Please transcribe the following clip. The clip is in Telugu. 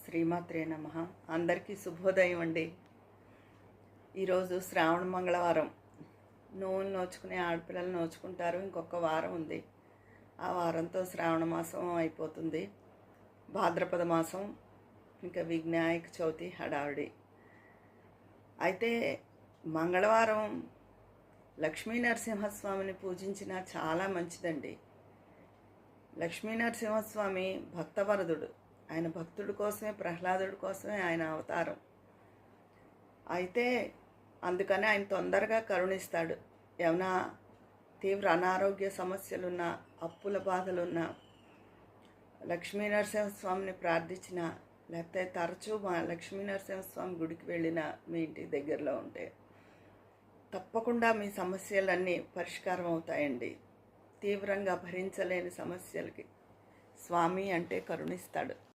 శ్రీమాత్రే నమః. అందరికీ శుభోదయం అండి. ఈరోజు శ్రావణ మంగళవారం. నోములు నోచుకునే ఆడపిల్లలు నోచుకుంటారు. ఇంకొక వారం ఉంది. ఆ వారంతో శ్రావణ మాసం అయిపోతుంది. భాద్రపద మాసం, ఇంకా వినాయక చవితి హడావిడి. అయితే మంగళవారం లక్ష్మీ నరసింహస్వామిని పూజించిన చాలా మంచిదండి. లక్ష్మీ నరసింహస్వామి భక్తవరదుడు. ఆయన భక్తుడి కోసమే, ప్రహ్లాదుడి కోసమే ఆయన అవతారం. అయితే అందుకని ఆయన తొందరగా కరుణిస్తాడు. ఏమైనా తీవ్ర అనారోగ్య సమస్యలున్నా, అప్పుల బాధలున్నా లక్ష్మీ నరసింహస్వామిని ప్రార్థించిన, లేకపోతే తరచూ మా లక్ష్మీ నరసింహస్వామి గుడికి వెళ్ళిన మీ ఇంటి దగ్గరలో ఉంటే తప్పకుండా మీ సమస్యలన్నీ పరిష్కారం అవుతాయండి. తీవ్రంగా భరించలేని సమస్యలకి స్వామి అంటే కరుణిస్తాడు.